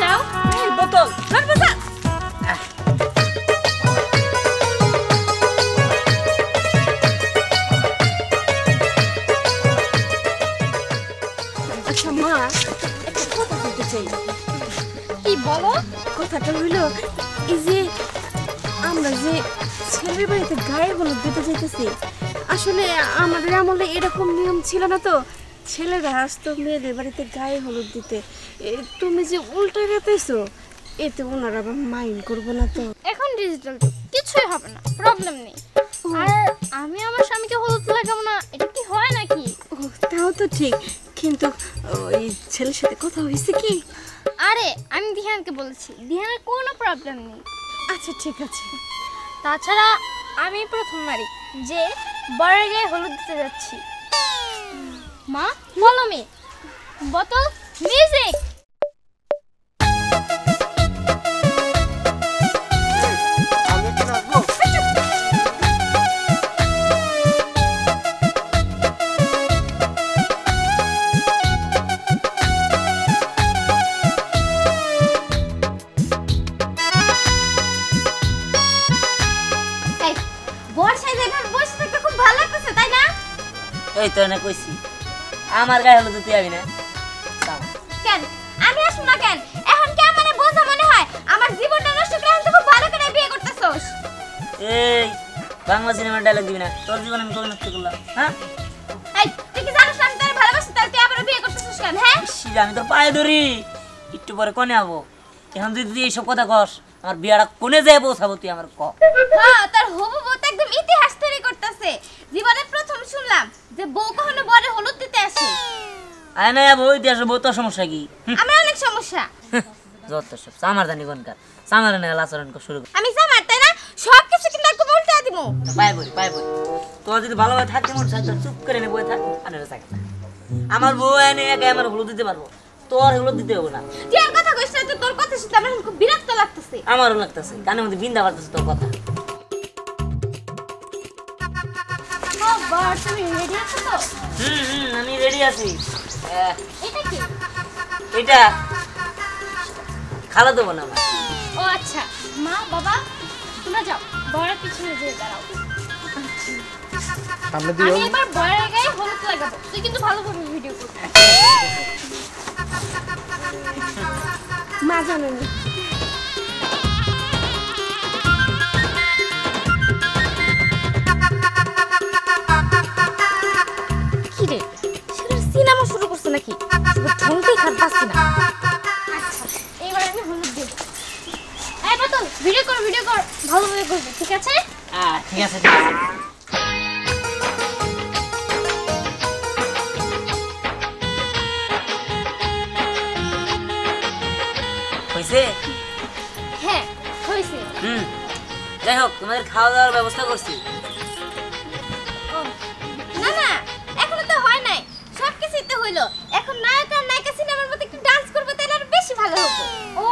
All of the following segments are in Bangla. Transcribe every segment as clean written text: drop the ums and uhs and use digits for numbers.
যাও। এই বোতল ধর বাজা। আচ্ছা মা, একটা কথা বলতে চাই। কি বলো? কথাটা হইলো এই যে আমরা যে ছেলের বাড়িতে গায়ে হলুদ দিতে যেতেছি, আসলে আমাদের আমলে এরকম নিয়ম ছিল না তো। ছেলেরা আসতো মেয়েদের বাড়িতে গায়ে হলুদ দিতে। তুমি যে উল্টা গেতেছো, এতে ওনারা আবার মাইন্ড করবো না তো? এখন ডিজিটাল যুগ, কিছুই হবে না, প্রবলেম নেই। আর আমি আমার স্বামীকে হলুদ লাগাবো না, এটা কি হয় নাকি? ও, তাও তো ঠিক, কিন্তু ওই ছেলের সাথে কথা হয়েছে কি? আরে আমি দিহানকে বলেছি, দিহানের কোনো প্রবলেম নেই। আচ্ছা ঠিক আছে। তাছাড়া আমি প্রথম নারী যে বরের গায়ে হলুদ দিতে যাচ্ছি। মা ফলো মি। বোতল মিউজিক। এই তো না কইছি আমার গায়ে হলুদ তুই আবি না কেন আমি আসব না কেন? এখন কি আমারে বোঝা মনে হয়? আমার জীবনটা নষ্ট করে এখন তো খুব ভালো করে বিয়ে করতেছস। এই বাংলা সিনেমার ডায়লগ দিবি না, তোর জীবন আমি কবে নষ্ট করলাম? হ্যাঁ এই তুই কি জানিস আমি তোর ভালোবাসি, তাই তুই আবার বিয়ে করতেছস কেন? হ্যাঁ শিরা আমি তোর পায়ে ধরি, একটু পরে কোনে আবো। এখন যদি তুই এইসব কথা কস, আমার বিয়াটা কোনে যায় পৌঁছাবো তুই আমার ক? হ্যাঁ তোর হবু বউ তো একদম ইতিহাস তৈরি করতেছে। জীবনে প্রথম শুনলাম যে বউ কখনো বরে হলুদ দিতে আসে। আয় না আবো ইতিহাস বউ, তোর সমস্যা কি? আমার অনেক সমস্যা। যত সব সামার জানি কোনকার সামার না আচরণ শুরু কর। আমি জামার তাই না, সব কিছু কিন্তু একদম উল্টা দিমু। পাই বই তোর যদি ভালোভাবে থাকতে মন চায় চুপ করে নে বই থাক, আনে থাকে না। আমার বউ এনে একা আমার হলুদ দিতে পারবো, তোর হলুদ দিতে হবে না। তুই আর কথা কইছ না, তো তোর কথা শুনতে আমার খুব বিরক্ত লাগতেছে। আমারও লাগতেছে, কানের মধ্যে বিন্দা বাড়তেছে তোর কথা। ও বাবা তুমি রেডি আছো তো? আমি রেডি আছি। এটা কি? এটা খালা দেবো না। ও আচ্ছা, মা বাবা তোমরা যাও, বরের পিছনে যেয়ে দাঁড়াও। আমি এবার বরের গায়ে হলুদ লাগাবো, তুই কিন্তু ভালোভাবে ভিডিও করবি। মা জানেন কি রে, সেটা সিনেমা শুরু করছে নাকি? ঠোঁটেই খাট পাচ্ছি না। আচ্ছা এবার আমি হলুদ দেব। এই বোতল ভিডিও কর ভালোভাবে করবি, ঠিক আছে? ঠিক আছে ঠিক আছে। হইছে? হ্যাঁ হয়েছে। যাই হোক তোমাদের খাওয়া দাওয়ার ব্যবস্থা করছি। ও না না, এখনো তো হয় নাই, সব কিছুই তো হইলো। এখন নায়ক আর নায়িকা সিনেমার মধ্যে একটু ডান্স করবো, তাহলে আর বেশি ভালো হবে। ও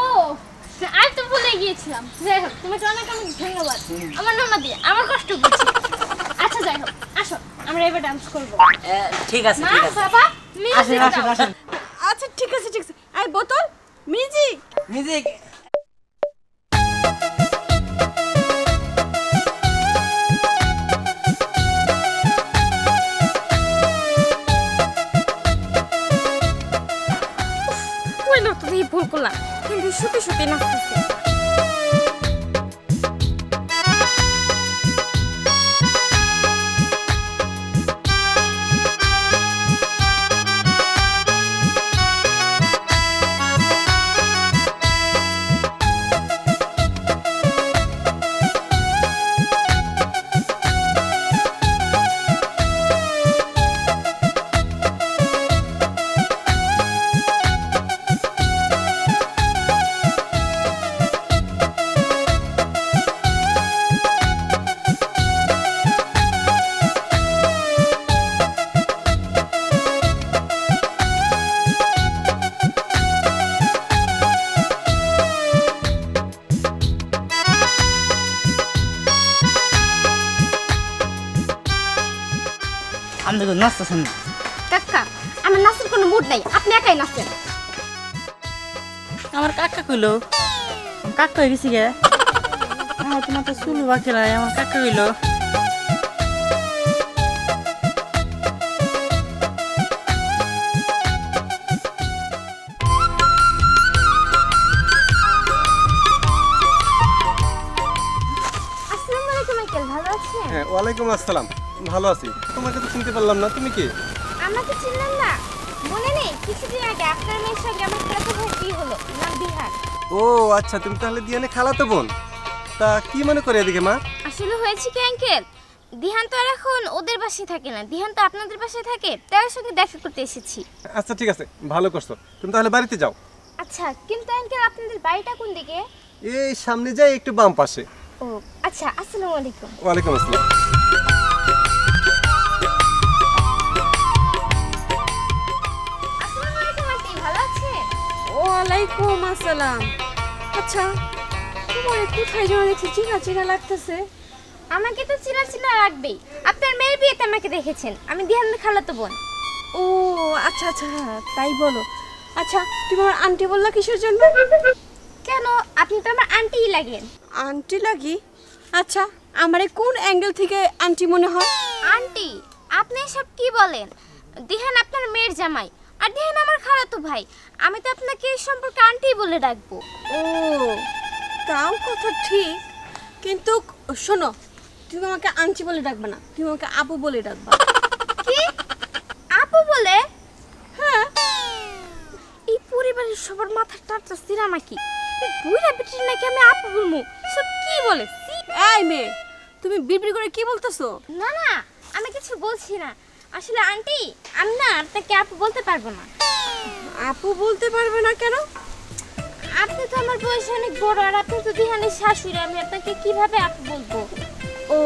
আর তো ভুলে গিয়েছিলাম। যাই হোক তোমাকে অনেক অনেক ধন্যবাদ আমার নানা দিয়ে আমার কষ্ট বুঝছি। আচ্ছা যাই হোক, আসো আমরা এবার ডান্স করবো। ঠিক আছে মা ঠিক আছে। বাবা মিউজিক দাও। আচ্ছা ঠিক আছে ঠিক আছে। এই বোতল মিউজিক মিউজিক। ওই না তো ভুল করলাম, কিন্তু শুতে শুতে নাচতেছে। আমি তো নাচতেছেন না। কাকা আমার নাচের কোনো মুড নাই, আপনি একাই নাচেন। আমার কাকা কইলো কাকা হয়ে গেছি গে তোমার তো চুল বাকি নাই আমার কাকা কইলো আসসালামু আলাইকুম আঙ্কেল, ভালো আছেন? হ্যাঁ, ওয়ালাইকুম আসসালাম। ভালো আছি। তোমাকে তো চিনতে পারলাম না, তুমি কে? আমাকে চিনলেন না? মনে নেই কিছুদিন আগে আপনার মেয়ের সঙ্গে আমার খালাতো ভাই বিয়ে হলো, নাম বিহার। ও আচ্ছা, তুমি তাহলে দিয়ানে খালাতো বোন। তা কি মনে করে এদিকে মা? আসলে হয়েছে কি আঙ্কেল, দিহান তো আর এখন ওদের বাসায় থাকে না, দিহান তো আপনাদের বাসায় থাকে, তার সঙ্গে দেখা করতে এসেছি। আচ্ছা ঠিক আছে, ভালো করছো। তুমি তাহলে বাড়িতে যাও। আচ্ছা, কিন্তু আঙ্কেল আপনাদের বাড়িটা কোন দিকে? এই সামনে যাই একটু বাম পাশে। ও আচ্ছা, আসসালামু আলাইকুম। ওয়ালাইকুম আসসালাম। আসসালামু আলাইকুম আন্টি, ভালো আছেন? ওয়ালাইকুম আসসালাম। আচ্ছা তোমার কোথায় যেন দেখছি চিনা চিনা লাগতেছে। আমাকে তো চিনা চিনা লাগবেই, আপনার মেয়ের বিয়েতে আমাকে দেখেছেন, আমি দিহানের খালাতো বোন। ও আচ্ছা আচ্ছা, তাই বলো। আচ্ছা তুমি আমার আন্টি বললা কিসের জন্য? কেন, আপনি তো আমার আন্টিই লাগেন। আন্টি লাগি? আচ্ছা আমারে কোন অ্যাঙ্গেল থেকে আন্টি মনে হয়? আন্টি, আপনি এসব কি বলেন? দিহান আপনার মেয়ের জামাই, আর দিহান আমার খালাতো ভাই, আমি তো আপনাকে এই সম্পর্কে আন্টি বলে ডাকবো। ও তাও কথা ঠিক, কিন্তু শোনো, তুমি আমাকে আন্টি বলে ডাকবে না, তুমি আমাকে আপু বলে ডাকবা। কি আপু বলে? হ্যাঁ। এই পরিবারের সবার মাথার টাটটা সিরা নাকি? এই বুইড়া বেটির নাকি আমি আপু বলবো? সব কি বলে? এই মেয়ে, তুমি বিড়বিড় করে কি বলতেছো? না না, আমি কিছু বলছি না। আসলে আন্টি, আমি না আপনাকে আপু বলতে পারবো না। আপু বলতে পারবে না কেন? আপনি তো আমার বয়সে অনেক বড়, আর আপনি তো দিহানের শাশুড়ি, আমি আপনাকে কিভাবে আপু বলবো? ও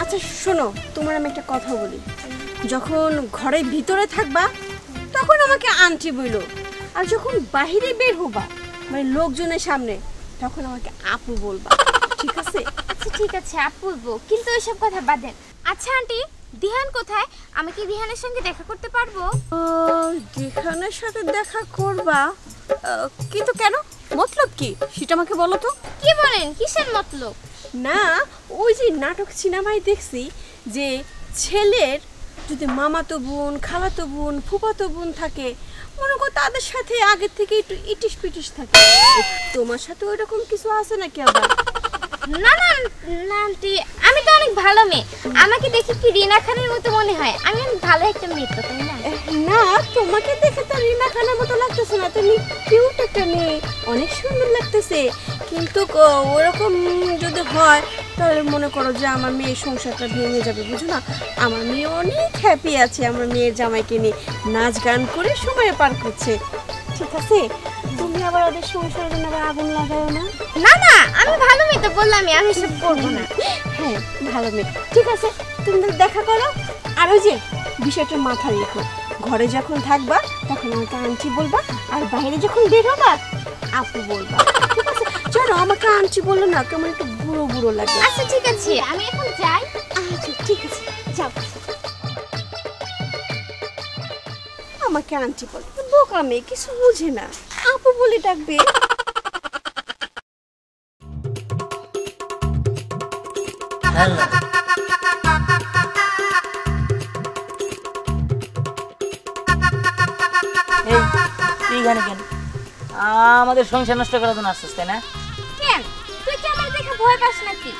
আচ্ছা শোনো, তোমার আমি একটা কথা বলি। যখন ঘরের ভিতরে থাকবা তখন আমাকে আন্টি বইলো, আর যখন বাইরে বের হবা মানে লোকজনের সামনে, তখন আমাকে আপু বলবা, ঠিক আছে? আচ্ছা ঠিক আছে, আপু বলবো, কিন্তু ওইসব কথা বাদ দেন। আচ্ছা আন্টি, দিহান কোথায়? আমি কি দিহানের সঙ্গে দেখা করতে পারবো? যেখানের সাথে দেখা করবা, কিন্তু কেন, মতলব কি সেটা আমাকে বলো তো। কি বলেন, কিসের মতলব? না, ওই যে নাটক সিনেমায় দেখছি যে ছেলের যদি মামাতো বোন, খালাতো বোন, ফুফাতো বোন থাকে, মনে করো তাদের সাথে আগের থেকে একটু ইটিশ পিটিশ থাকে। তোমার সাথে ওইরকম কিছু আছে নাকি আবার? না না না আন্টি, আমি তো অনেক ভালো মেয়ে, আমাকে দেখে কি রিনা খানের মতো মনে হয়? আমি অনেক ভালো একটা মেয়ে তো, তাই না? না, তোমাকে দেখে তো রিনা খানের মতো লাগতেছে না, তুমি কিউট একটা মেয়ে, অনেক সুন্দর লাগতেছে। কিন্তু ওরকম যদি হয় তাহলে মনে করো যে আমার মেয়ের সংসারটা ভেঙে যাবে, বুঝো না? আমার মেয়ে অনেক হ্যাপি আছে, আমার মেয়ের জামাইকে নিয়ে নাচ গান করে সময় পার করছে, ঠিক আছে? তুমি আবার ওদের সংসারের জন্য আবার আগুন লাগাও না। না না, আমি ভালো মেয়ে তো বললামই, আমি সব করবো না। হ্যাঁ ভালো মেয়ে, ঠিক আছে, তুমি দেখা করো। আর ওই যে বিষয়টা মাথায় রেখো, ঘরে যখন থাকবা তখন আমাকে আন্টি বলবা, আর বাইরে যখন বের হবা আপু বলবা, ঠিক আছে? চলো, আমাকে আন্টি বললো না, কেমন একটু বুড়ো বুড়ো লাগে। আচ্ছা ঠিক আছে, আমি এখন যাই। আচ্ছা ঠিক আছে, যাও। আমাকে আন্টি বলে, বোকা মেয়ে, কিছু বুঝে না, আপু বলে ডাকবে। এই তুই এখানে কেন? আমাদের সংসার নষ্ট করার জন্য আসছিস তাই না? কেন, তুই কি আমার দেখে ভয় পাস নাকি?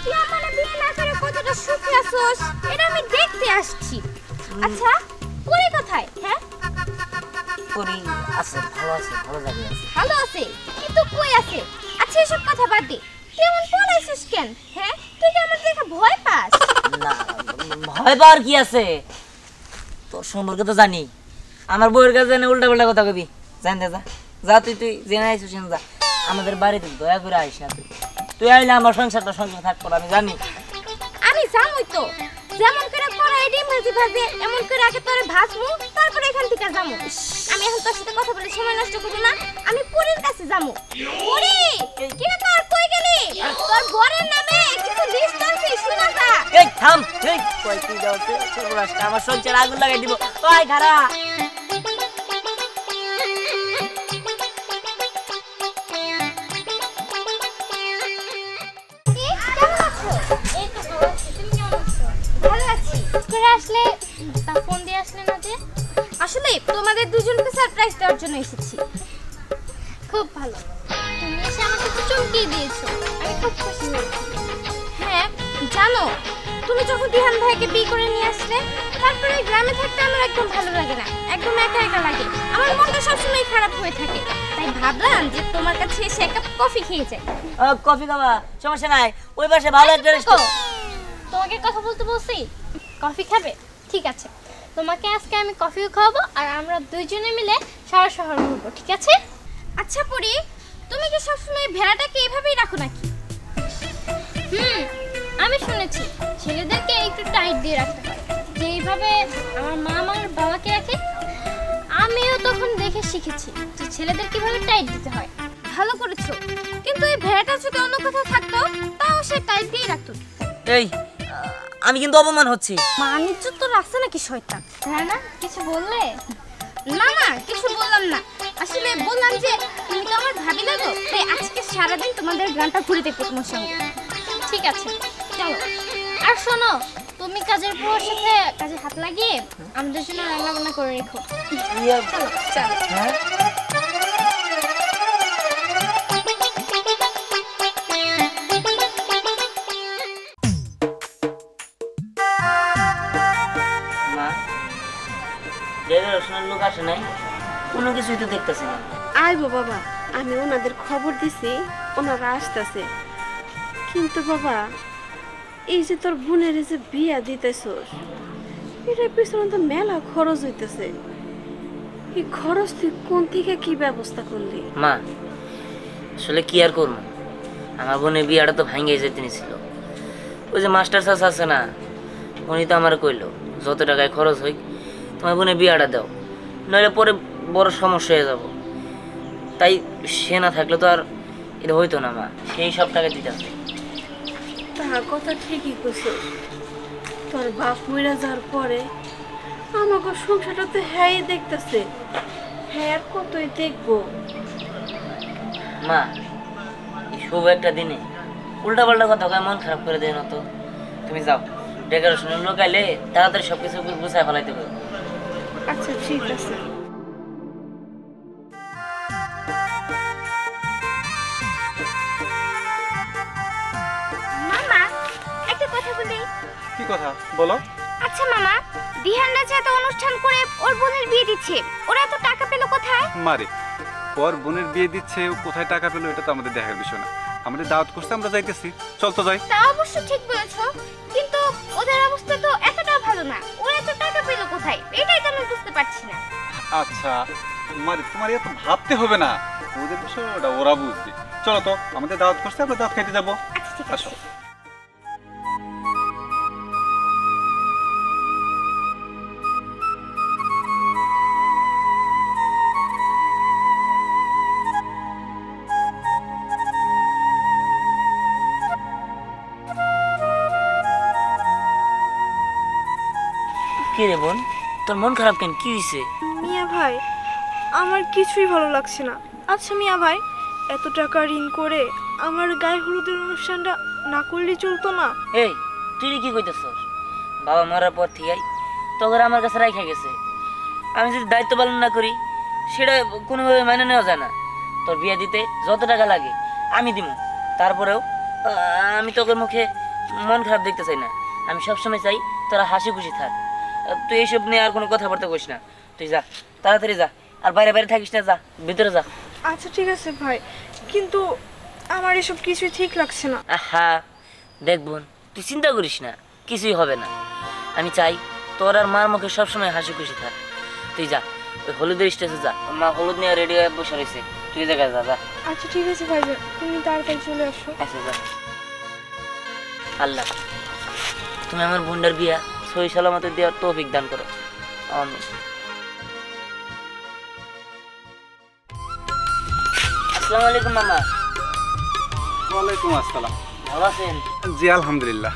তুই আমার বিয়ে না করে কতটা সুখে আছোস, এটা আমি দেখতে আসছি। আচ্ছা, পরি কোথায়? হ্যাঁ, পরি আছে, ভালো আছে, ভালো জায়গায় আছে। ভালো আছে, কিন্তু কই আছে? আচ্ছা এসব কথা বাদ দে, কেমন পড়াইছিস কেন? হ্যাঁ, তুই কি আমার দেখে ভয় পাস? না, ভয় পাওয়ার কি আছে? তোর সম্পর্কে তো জানি, আমার বউয়ের কাছে জানি উল্টা পাল্টা কথা কবি। জান যা যা, তুই জেনে আইসিস, যা আমাদের বাড়িতে দয়া করে আইস না। তুই আইলে আমার সংসারটা সংসার থাকবো, আমি জানি। আমি জানোই তো, যেমন করে কড়াই ডিম ভাজি ভাজে এমন করে আগে তোরে ভাজবো, তারপরে এখান থেকে যাবো। আমি এখন তোর সাথে কথা বলে সময় নষ্ট করবো না, আমি পরীর কাছে যাবো। পরী, কি রে তোর কই গেলি? তোর বরের নামে কিছু লিস্ট আছে, শুনা যা। এই থাম, এই কই তুই যাওতে সর্বনাশটা, আমার সংসার আগুন লাগাই দিব। ওই খারা আসলে তা ফোন দিয়ে আসলে না যে? আসলে তোমাদের দুজনকে সারপ্রাইজ দেওয়ার জন্য এসেছি। খুব ভালো, তুমি এসে আমাকে তো চমকিয়ে দিয়েছো, আমি খুব খুশি হয়েছি। হ্যাঁ জানো, তুমি যখন দিহান ভাইকে বিয়ে করে নিয়ে আসলে, তারপরে গ্রামে থাকতে আমার একদম ভালো লাগে না, একদম একা একা লাগে, আমার মনটা সবসময় খারাপ হয়ে থাকে। তাই ভাবলাম যে তোমার কাছে এসে এক কাপ কফি খেয়ে যাই। কফি খাবা? সমস্যা নাই, ওই পাশে ভালো একটা রেস্টুরেন্ট। তোমাকে কথা বলতে বলছি, কফি খাবে? ঠিক আছে, তোমাকে আজকে আমি কফিও খাওয়াবো, আর আমরা দুইজনে মিলে সারা শহর ঘুরবো, ঠিক আছে? আচ্ছা পরি, তুমি কি সবসময় ভেড়াটাকে এইভাবেই রাখো নাকি? আমি শুনেছি ছেলেদেরকে একটু টাইট দিয়ে রাখতে হয়, যে এইভাবে আমার মা আমার বাবাকে রাখে। আমিও তখন দেখে শিখেছি যে ছেলেদের কিভাবে টাইট দিতে হয়। ভালো করেছো, কিন্তু এই ভেড়াটা যদি অন্য কোথাও থাকতো তাও সে টাইট দিয়ে রাখতো। এই আমি কিন্তু অপমান হচ্ছি। মানিজ্য তো রাখছে নাকি শয়তান? হ্যাঁ না, কিছু বললে? না না, কিছু বললাম না, আসলে বললাম যে তুমি তো আমার ভাবি না গো, তাই আজকে সারাদিন তোমাদের গ্রামটা ঘুরে দেখবো তোমার সঙ্গে। ঠিক আছে চলো। আর শোনো, তুমি কাজের বুয়ার সাথে কাজে হাত লাগিয়ে আমাদের জন্য রান্না বান্না করে রেখো। চলো চলো। হ্যাঁ মা, ডেকোরেশনের লোক আসে নাই, কোনো কিছুই তো দেখতেছি না। আইবো বাবা, আমি ওনাদের খবর দিছি, ওনারা আসতেছে। কিন্তু বাবা, এই যে তোর বোনের যে বিয়া দিতেছস, এটার পিছনে তো মেলা খরচ হইতেছে। এই খরচ তুই কোন থেকে কি ব্যবস্থা করলি? মা আসলে কি আর করবো, আমার বোনের বিয়াটা তো ভাঙে যেতে ছিল। ওই যে মাস্টার চাচা আছে না, উনি তো আমার কইলো যত টাকায় খরচ হই তোমার বোনের বিয়াটা দাও, নইলে পরে বড় সমস্যা হয়ে যাব। তাই সে না থাকলে তো আর এটা হইতো না মা, সেই সব টাকা দিতে হবে। তাহার কথা ঠিকই কইছস, তোর বাপ মইরা যাওয়ার পরে আমাকে সংসারটা তো হ্যাঁ দেখতেছে, হ্যাঁ আর কতই দেখবো। মা এই শুভ একটা দিনে উল্টা পাল্টা কথা কয় মন খারাপ করে দেয় না তো। তুমি যাও, ডেকোরেশনের লোক আইলে তাড়াতাড়ি সবকিছু গুছায় ফেলাইতে হবে। আচ্ছা ঠিক আছে। মামা একটা কথা বলি। কি কথা বলো? আচ্ছা মামা, দিহানরা যে এত অনুষ্ঠান করে ওর বোনের বিয়ে দিচ্ছে, ওরা এত টাকা পেলো কোথায়? মারে, ওর বোনের বিয়ে দিচ্ছে, ও কোথায় টাকা পেলো এটা তো আমাদের দেখার বিষয় না। আমাদের দাওয়াত করছে, আমরা যাইতেছি, চল তো যাই। তা অবশ্য ঠিক বলেছো, কিন্তু ওদের অবস্থা তো এতটাও ভালো না, ওরা এত টাকা পেলো কোথায় এটাই তো আমি বুঝতে পারছি না। আচ্ছা মারে, তোমার এত ভাবতে হবে না, ওদের বিষয় ওটা ওরা বুঝবে। চলো তো, আমাদের দাওয়াত করছে, আমরা দাওয়াত খাইতে যাবো। আচ্ছা ঠিক আসো। আছে। কি রে বোন, তোর মন খারাপ কেন, কি হয়েছে? মিয়া ভাই, আমার কিছুই ভালো লাগছে না। আচ্ছা মিয়া ভাই, এত টাকা ঋণ করে আমার গায়ে হলুদের অনুষ্ঠানটা না করলেই চলতো না? এই তুই কি কইতেছস? বাবা মরার পর থেকেই তোর আমার কাছে রাইখা গেছে, আমি যদি দায়িত্ব পালন না করি সেটা কোনোভাবে মেনে নেওয়া যায় না। তোর বিয়ে দিতে যত টাকা লাগে আমি দিব, তারপরেও আমি তোর মুখে মন খারাপ দেখতে চাই না। আমি সবসময় চাই তোরা হাসি খুশি থাক। তুই এইসব নিয়ে আর কোনো কথাবার্তা কইস না, তুই যা, তাড়াতাড়ি যা, আর বাইরে বাইরে থাকিস না, যা ভিতরে যা। আচ্ছা ঠিক আছে ভাই, কিন্তু আমার এসব কিছুই ঠিক লাগছে না। আহা দেখ বোন, তুই চিন্তা করিস না, কিছুই হবে না। আমি চাই তোর আর মার মুখে সবসময় হাসি খুশি থাক। তুই যা, ওই হলুদের স্টেজে যা, মা হলুদ নিয়ে রেডি হয়ে বসে রয়েছে, তুই জায়গায় যা যা। আচ্ছা ঠিক আছে ভাই, তুমি তাড়াতাড়ি চলে আসো। আচ্ছা যা। আল্লাহ তুমি আমার বোনটার বিয়া সহি সালামতে দেওয়ার তৌফিক দান করো, আমিন। আসসালামু আলাইকুম মামা। ওয়ালাইকুম আসসালাম। ভালো আছেন? জি আলহামদুলিল্লাহ,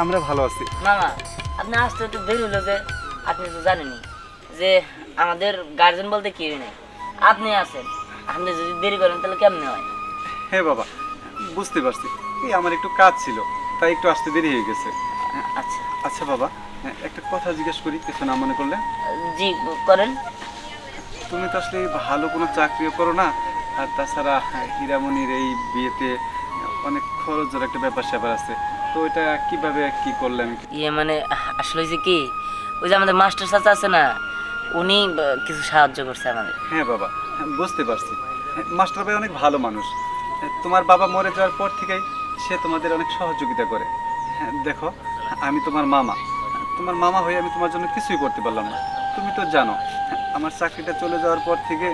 আমরা ভালো আছি। মামা আপনি আসতে একটু দেরি হলো যে, আপনি তো জানেনই যে আমাদের গার্জেন বলতে কেউ নেই, আপনি আছেন। আপনি যদি দেরি করেন তাহলে কেমনে হয়? হ্যাঁ বাবা, বুঝতে পারছি, এই আমার একটু কাজ ছিল, তাই একটু আসতে দেরি হয়ে গেছে। আচ্ছা আচ্ছা বাবা, একটা কথা জিজ্ঞেস করি, কিছু না মনে করলে? জি করেন। তুমি তো আসলে ভালো কোনো চাকরিও করো না, আর তাছাড়া হীরামণির এই বিয়েতে অনেক খরচের একটা ব্যাপার স্যাপার আছে, তো এটা কিভাবে কি করলে আমি? ইয়ে মানে আসলে হয়েছে কি, ওই যে আমাদের মাস্টার চাচা আছে না, উনি কিছু সাহায্য করছে আমাদের। হ্যাঁ বাবা, বুঝতে পারছি। মাস্টার ভাই অনেক ভালো মানুষ। তোমার বাবা মরে যাওয়ার পর থেকেই সে তোমাদের অনেক সহযোগিতা করে। দেখো, আমি তোমার মামা, তোমার মামা হয়ে আমি তোমার জন্য কিছুই করতে পারলাম না। তুমি তো জানো আমার চাকরিটা চলে যাওয়ার পর থেকে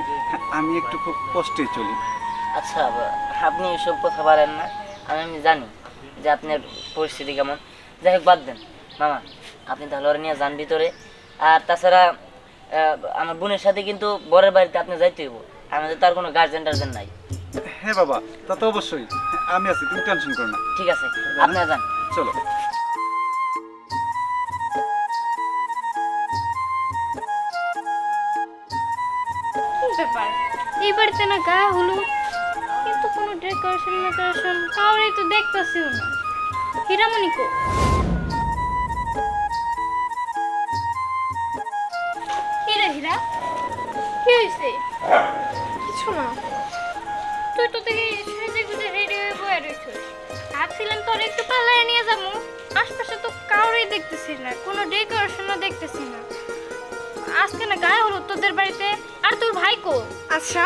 আমি একটু খুব কষ্টেই চলি। আচ্ছা আপনি এসব কথা বলেন না, আমি জানি যে আপনার পরিস্থিতি কেমন। যাই হোক বাদ দেন মামা, আপনি তাহলে ওরা নিয়ে যান ভিতরে। আর তাছাড়া আমার বোনের সাথে কিন্তু বরের বাড়িতে আপনি যাইতে হইব, আমাদের তার কোনো গার্জেন টার্জেন নাই। হ্যাঁ বাবা, তা তো অবশ্যই, আমি আছি, তুমি টেনশন করো না। ঠিক আছে, আপনি যান। চলো। কি ব্যাপার, এই বাড়িতে না গায়ে হলুদ, কিন্তু কোনো ডেকোরেশন মেকোরেশন কাউরে তো দেখতেছিও না। হীরামণি কো? হীরা হীরা, কি হয়েছে? কিছু না। তুই তো দেখি সেজে গুজে রেডি হয়ে বয়ে রয়েছিস। ভাবছিলাম তোর একটু পার্লারে নিয়ে যাবো, আশপাশে তো কাউরেই দেখতেছি না, কোনো ডেকোরেশনও দেখতেছি না। আজকে না গায়ে হলুদ তোদের বাড়িতে, আর তোর ভাই কো? আচ্ছা,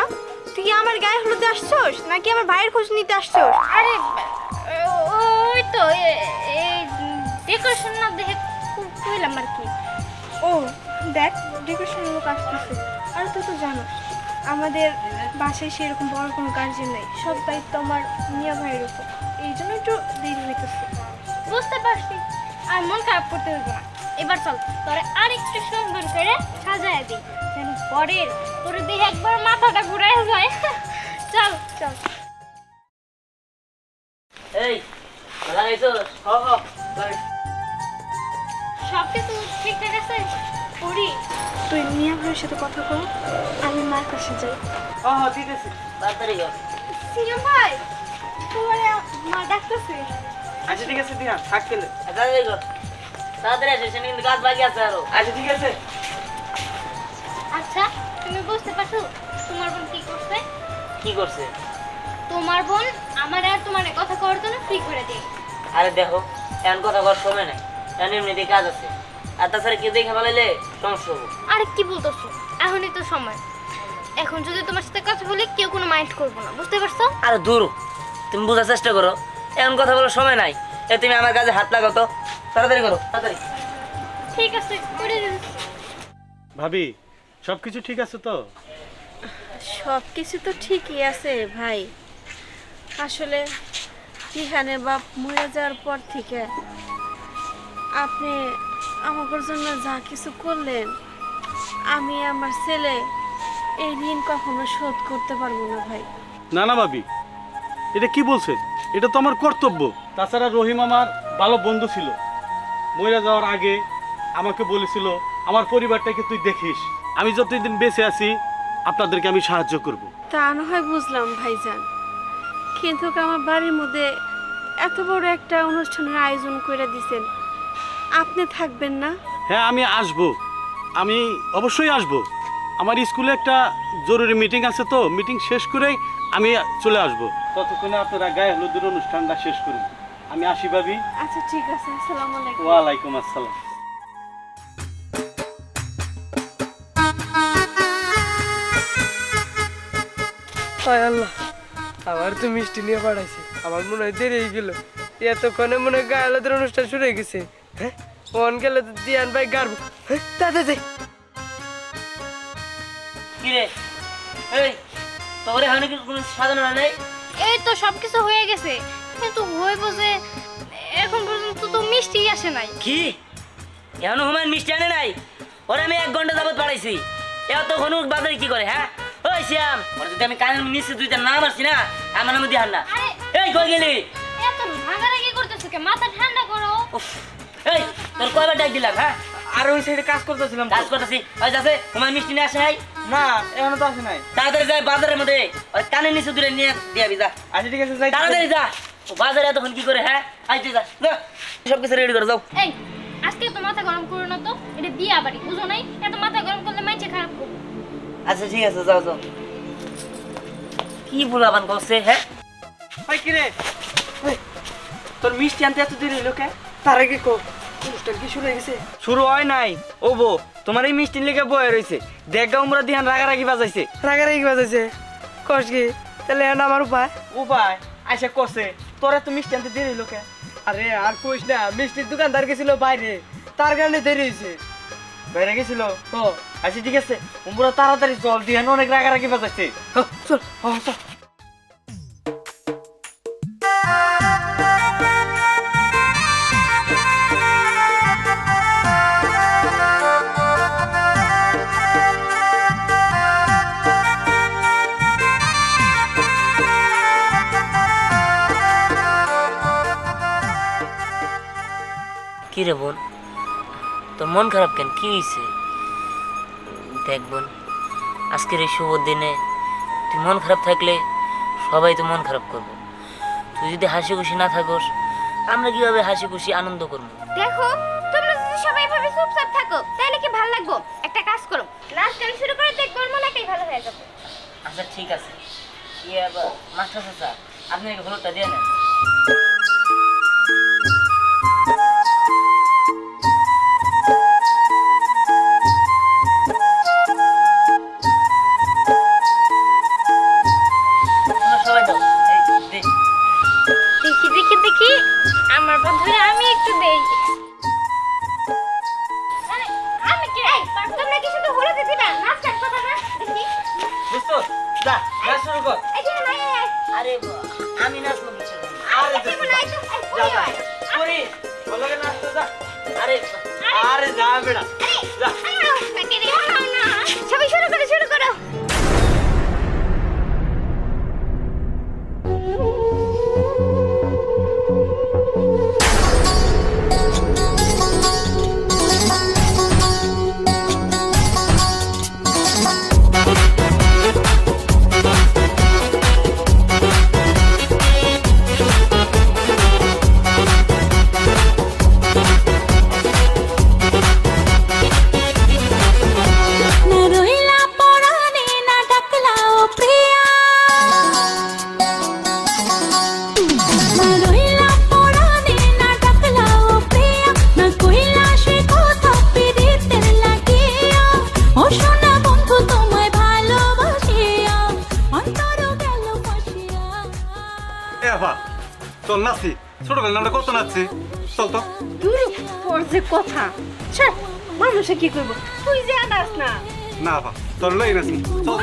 তুই কি আমার গায়ে হলুদে আসছস নাকি আমার ভাইয়ের খোঁজ নিতে আসছস? আরে ওই তো এই ডেকোরেশন না দেখে কইলাম আর কি। ও দেখ, ডেকোরেশন লোক আসতেছে। আর তুই তো জানোস আমাদের বাসায় সেরকম বড় কোনো গার্জেন নেই, সব দায়িত্ব আমার মিয়া ভাইয়ের উপর, এই জন্য একটু দেরি হইতেছে। বুঝতে পারছি, আর মন খারাপ করতে হইব না। এবার চল তোরে আরেকটু সুন্দর করে সাজায় দিই, যেন পরের তোর দেখে একবার মাথাটা ঘুরায় যায়। চল চল। এই লাগাইছো? সব কিছু ঠিকঠাক আছে? করি। তুই মিয়া ভাইয়ের সাথে কথা কর, আমি মার কাছে যাই। হ্যাঁ ঠিক আছে, তাড়াতাড়ি কর। সিয়াম ভাই, তোমার মা ডাকতেছে। আচ্ছা ঠিক আছে দিয়া থাক গেলে। তাড়াতাড়ি কর, তাড়াতাড়ি আসিস, কিন্তু কাজ বাকি আছে আরো। আচ্ছা ঠিক আছে। আচ্ছা তুমি বুঝতে পারছো তোমার বোন কি করছে? কি করছে? তোমার বোন আমার আর তোমার কথা করার জন্য ফ্রি করে দিয়ে। আরে দেখো, এমন কথা করার সময় নাই, এমন এমনিতে কাজ আছে। আর তাছাড়া কেউ দেখে ফেলাইলে সমস্যা হবো। আরে কি বলতেছো, এখনই তো সময়। এখন যদি তোমার সাথে কথা বলি কেউ কোনো মাইন্ড করবো না, বুঝতে পারছো? আরে দূর, তুমি বোঝার চেষ্টা করো, এমন কথা বলার সময় নাই। তুমি আমার কাছে হাত লাগাও তো, তাড়াতাড়ি করো তাড়াতাড়ি। ঠিক আছে, করে দিন। ভাবি, সব কিছু ঠিক আছে তো? সব কিছু তো ঠিকই আছে ভাই। আসলে ইহানের বাপ মরে যাওয়ার পর থেকে আপনি আমার জন্য যা কিছু করলেন, আমি আমার ছেলে এই ঋণ কখনো শোধ করতে পারবো না ভাই। না না ভাবি, এটা কি বলছেন? এটা তো আমার কর্তব্য। তাছাড়া রহিম আমার ভালো বন্ধু ছিল, মরে যাওয়ার আগে আমাকে বলেছিল আমার পরিবারটাকে তুই দেখিস, আমি যতদিন বেঁচে আছি আপনাদেরকে আমি সাহায্য করব। তা না হয় বুঝলাম ভাইজান, কিন্তু আমার বাড়ির মধ্যে এত বড় একটা অনুষ্ঠানের আয়োজন করে দিছেন, আপনি থাকবেন না? হ্যাঁ আমি আসব, আমি অবশ্যই আসব। আমার স্কুলে একটা জরুরি মিটিং আছে, তো মিটিং শেষ করেই আমি চলে আসব। ততক্ষণে আপনারা গায়ে হলুদের অনুষ্ঠানটা শেষ করুন। আমি আসি ভাবি। আচ্ছা ঠিক আছে, আসসালামু আলাইকুম। ওয়ালাইকুম আসসালাম। হায় আল্লাহ, আবার তো মিষ্টি নিয়ে পাঠাইছে, আমার মনে হয় দেরি হয়ে গেল। এতক্ষণে মনে হয় গায়ে হলুদের অনুষ্ঠান শুরু হয়ে গেছে। হ্যাঁ মন গেলে তো দিয়ান ভাই গারবো। হ্যাঁ তাতে কি রে, এই তোর এখানে কি কোনো সাজানো নেই? এই তো সবকিছু হয়ে গেছে, কিন্তু হইব যে এখন পর্যন্ত তো মিষ্টি আসে নাই। কি এখনো হুমায়ুন মিষ্টি আনে নাই? ওরে আমি 1 ঘন্টা যাবত পাঠাইছি, এতক্ষণ বাজারে কি করে? হ্যাঁ ওই শ্যাম, ওরা যদি আমি কানের নিচে দুইটা নাম আসছি না, আমার নামে দিহান না। আরে এই কই গেলি? এত ভাঙারা কি করতেছো? কে মাথা ঠান্ডা করো। উফ, এই তোর কয়বার ডাক দিলাম? হ্যাঁ আর ওই সাইডে কাজ করতেছিলাম। কাজ করতেছি, ওই যাচ্ছে হুমায়ুন মিষ্টি নিয়ে আসে নাই? না এখনো তো আসে নাই। তাড়াতাড়ি যাই বাজারের মধ্যে, ওই কানের নিচে দূরে নিয়ে দিয়াবি, যা আচ্ছা ঠিক আছে, যাই। তাড়াতাড়ি যা। ও বাজারে এতক্ষণ কি করে? হ্যাঁ আইতে যা, যা সব কিছু রেডি করে যাও। এই আজকে এত মাথা গরম করো না তো, এটা বিয়া বাড়ি বুঝো নাই, এত মাথা গরম করলে মাইছে খারাপ করবো। আচ্ছা ঠিক আছে, যাও যাও। কি বলাবান করছে? হ্যাঁ ভাই কি রে তোর মিষ্টি আনতে এত দেরি হলো কে? তার আগে কো অনুষ্ঠান কি শুরু হয়ে গেছে? শুরু হয় নাই ও বো, তোমার এই মিষ্টি লেগে বয়ে রয়েছে। দেখা উমরা দিহান রাগারাগি বাজাইছে। রাগারাগি বাজাইছে? কস কি? তাহলে এখন আমার উপায়? উপায় আইসা কষে তোরা তো মিষ্টি আনতে দেরি হলো কে? আরে আর কইস না, মিষ্টির দোকানদার গেছিল বাইরে, তার কারণে দেরি হয়েছে। বাইরে গেছিল? ও আচ্ছা ঠিক আছে, উমরা তাড়াতাড়ি চল, দিহান অনেক রাগারাগি বাজাইছে। চল চল। কি রে বোন, তোর মন খারাপ কেন? কি হয়েছে? দেখ বোন, আজকের এই শুভ দিনে তুই মন খারাপ থাকলে সবাই তো মন খারাপ করবো। তুই যদি হাসি খুশি না থাকোস, আমরা কিভাবে হাসি খুশি আনন্দ করবো? দেখো তোমরা যদি সবাই এভাবে চুপচাপ থাকো তাহলে কি ভালো লাগবো? একটা কাজ করো, নাচ গান শুরু করে দেখবো মনটাই ভালো হয়ে যাবে। আচ্ছা ঠিক আছে। ইয়ে মাস্টার চাচা, আপনি হলুদটা দিয়ে নেন। সবাই দাও, এই দে। দেখি দেখি দেখি আমার বন্ধুরা, আমি একটু দেই। আরে, আমি কে? তোমরা কি শুধু হলুদ দিবা, নাচ গান করবা না? দেখি বুঝছো? যা নাচ শুরু কর। এই যে নাই আয়। আরে আমি নাচবো কিছু না। আরে আরে বলাই তো যা যা করি বলগে নাচ তো যা। আরে আরে যা বেটা যা। সবাই শুরু করো শুরু করো। চল নাচি, ছোটবেলা আমরা কত নাচছি, চল তো। তোর যে কথা, ছাড়, মানুষে কি করবো, তুই যে আন্দাজ না। না আপা, তোর লই নাচি, চল।